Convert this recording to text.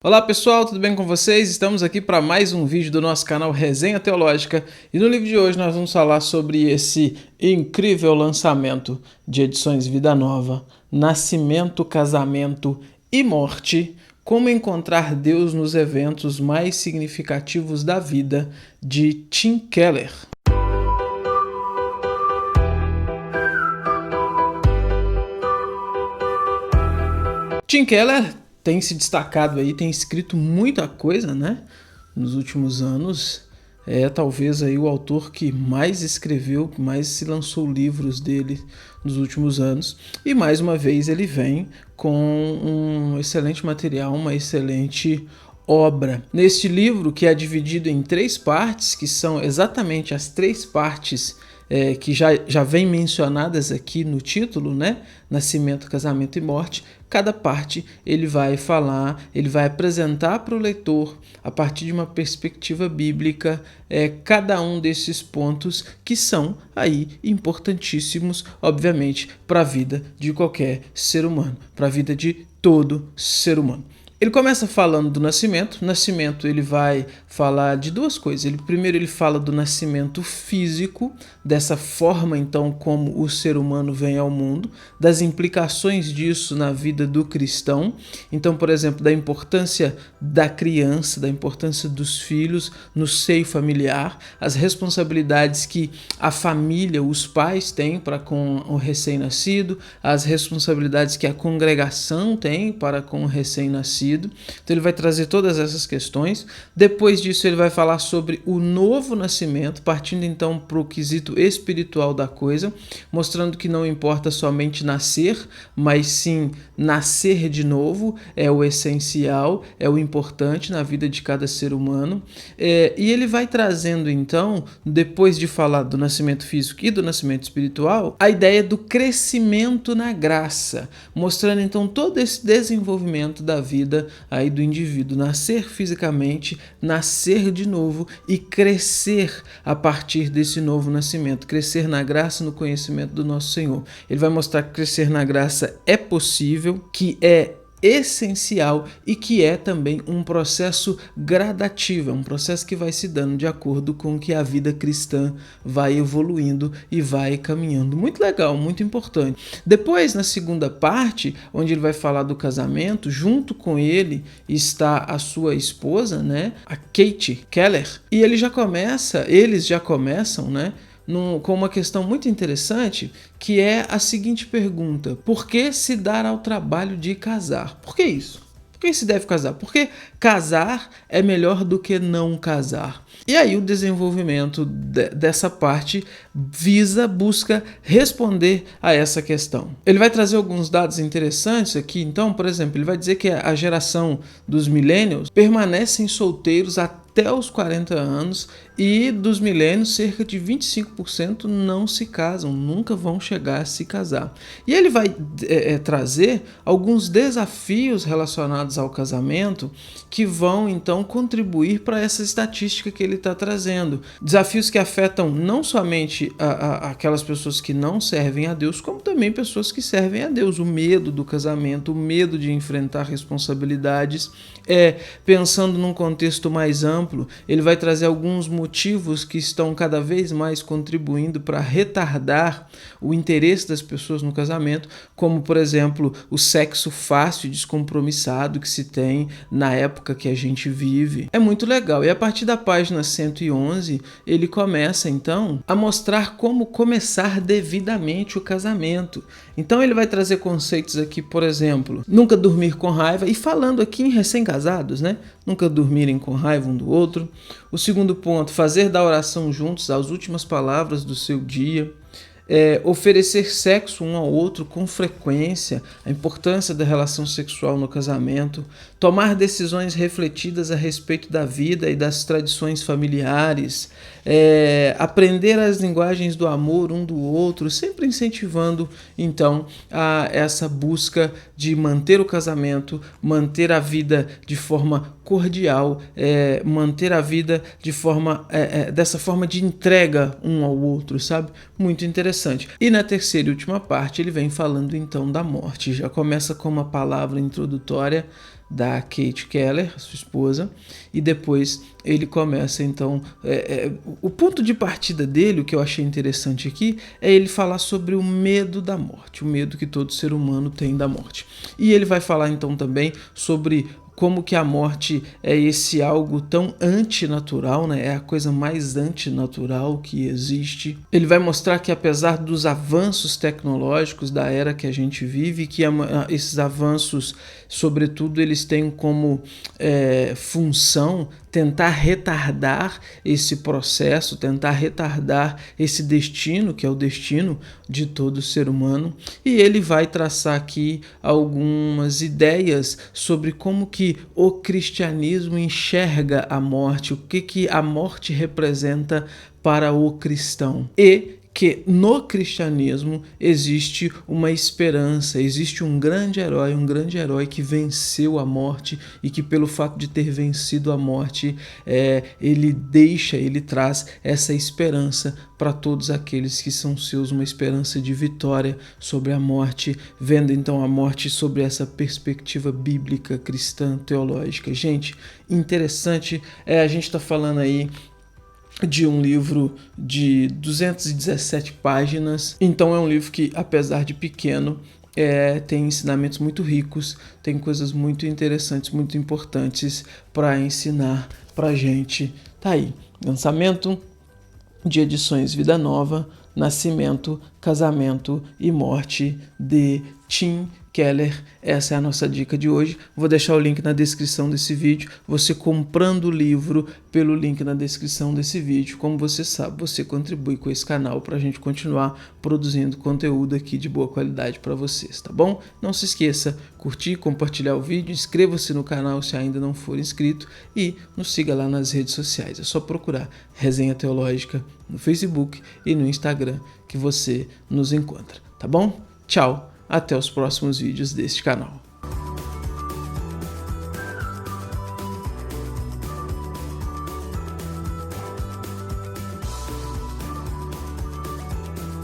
Olá pessoal, tudo bem com vocês? Estamos aqui para mais um vídeo do nosso canal Resenha Teológica e no livro de hoje nós vamos falar sobre esse incrível lançamento de Edições Vida Nova, Nascimento, Casamento e Morte, como encontrar Deus nos eventos mais significativos da vida, de Tim Keller. Tim Keller tem se destacado aí, tem escrito muita coisa, né, nos últimos anos. É talvez aí o autor que mais escreveu, que mais se lançou livros dele nos últimos anos. E mais uma vez ele vem com um excelente material, uma excelente obra. Neste livro, que é dividido em 3 partes, que são exatamente as 3 partes que já vem mencionadas aqui no título, né? Nascimento, Casamento e Morte. Cada parte ele vai falar, ele vai apresentar para o leitor, a partir de uma perspectiva bíblica, cada um desses pontos que são aí importantíssimos, obviamente, para a vida de qualquer ser humano, para a vida de todo ser humano. Ele começa falando do nascimento. Nascimento, ele vai falar de 2 coisas. Primeiro ele fala do nascimento físico, dessa forma então como o ser humano vem ao mundo, das implicações disso na vida do cristão. Então, por exemplo, da importância da criança, da importância dos filhos no seio familiar, as responsabilidades que a família, os pais têm para com o recém-nascido, as responsabilidades que a congregação tem para com o recém-nascido. Então ele vai trazer todas essas questões. Depois disso ele vai falar sobre o novo nascimento, partindo então para o quesito espiritual da coisa, mostrando que não importa somente nascer, mas sim nascer de novo é o essencial, é o importante na vida de cada ser humano. E ele vai trazendo então, depois de falar do nascimento físico e do nascimento espiritual, a ideia do crescimento na graça, mostrando então todo esse desenvolvimento da vida aí do indivíduo, nascer fisicamente, nascer de novo e crescer a partir desse novo nascimento, crescer na graça e no conhecimento do nosso Senhor. Ele vai mostrar que crescer na graça é possível, que é essencial e que é também um processo gradativo, é um processo que vai se dando de acordo com que a vida cristã vai evoluindo e vai caminhando. Muito legal, muito importante. Depois, na segunda parte, onde ele vai falar do casamento, junto com ele está a sua esposa, né, a Kate Keller, e eles já começam, né, com uma questão muito interessante, que é a seguinte pergunta: por que se dar ao trabalho de casar? Por que isso? Por que se deve casar? Porque casar é melhor do que não casar. E aí o desenvolvimento dessa parte busca responder a essa questão. Ele vai trazer alguns dados interessantes aqui. Então, por exemplo, ele vai dizer que a geração dos millennials permanecem solteiros até os 40 anos e dos milênios cerca de 25% não se casam, nunca vão chegar a se casar. E ele vai trazer alguns desafios relacionados ao casamento que vão então contribuir para essa estatística que ele está trazendo. Desafios que afetam não somente aquelas pessoas que não servem a Deus, como também pessoas que servem a Deus. O medo do casamento, o medo de enfrentar responsabilidades. Pensando num contexto mais amplo, ele vai trazer alguns motivos que estão cada vez mais contribuindo para retardar o interesse das pessoas no casamento, como, por exemplo, o sexo fácil e descompromissado que se tem na época que a gente vive. É muito legal. E a partir da página 111, ele começa, então, a mostrar como começar devidamente o casamento. Então, ele vai trazer conceitos aqui, por exemplo, nunca dormir com raiva, e falando aqui em recém-casados, né? Nunca dormirem com raiva um do outro. O segundo ponto, fazer da oração juntos as últimas palavras do seu dia. Oferecer sexo um ao outro com frequência, a importância da relação sexual no casamento, tomar decisões refletidas a respeito da vida e das tradições familiares, aprender as linguagens do amor um do outro, sempre incentivando então a essa busca de manter o casamento, manter a vida de forma cordial, manter a vida de forma dessa forma de entrega um ao outro, sabe? Muito interessante. E na terceira e última parte ele vem falando então da morte. Já começa com uma palavra introdutória da Kate Keller, sua esposa, e depois ele começa então, o ponto de partida dele, o que eu achei interessante aqui, é ele falar sobre o medo da morte, o medo que todo ser humano tem da morte. E ele vai falar então também sobre como que a morte é esse algo tão antinatural, né? É a coisa mais antinatural que existe. Ele vai mostrar que apesar dos avanços tecnológicos da era que a gente vive, que esses avanços, sobretudo, eles têm como função tentar retardar esse processo, tentar retardar esse destino, que é o destino de todo ser humano. E ele vai traçar aqui algumas ideias sobre como que o cristianismo enxerga a morte, o que a morte representa para o cristão. E que no cristianismo existe uma esperança, existe um grande herói que venceu a morte e que pelo fato de ter vencido a morte, ele traz essa esperança para todos aqueles que são seus, uma esperança de vitória sobre a morte, vendo então a morte sobre essa perspectiva bíblica, cristã, teológica. Gente, interessante, a gente está falando aí de um livro de 217 páginas, então é um livro que, apesar de pequeno, tem ensinamentos muito ricos, tem coisas muito interessantes, muito importantes para ensinar pra gente. Tá aí, lançamento de Edições Vida Nova, Nascimento, Casamento e Morte de Tim Keller. Essa é a nossa dica de hoje. Vou deixar o link na descrição desse vídeo. Você comprando o livro pelo link na descrição desse vídeo, como você sabe, você contribui com esse canal para a gente continuar produzindo conteúdo aqui de boa qualidade para vocês, tá bom? Não se esqueça, curtir, compartilhar o vídeo, inscreva-se no canal se ainda não for inscrito e nos siga lá nas redes sociais. É só procurar Resenha Teológica no Facebook e no Instagram que você nos encontra, tá bom? Tchau! Até os próximos vídeos deste canal.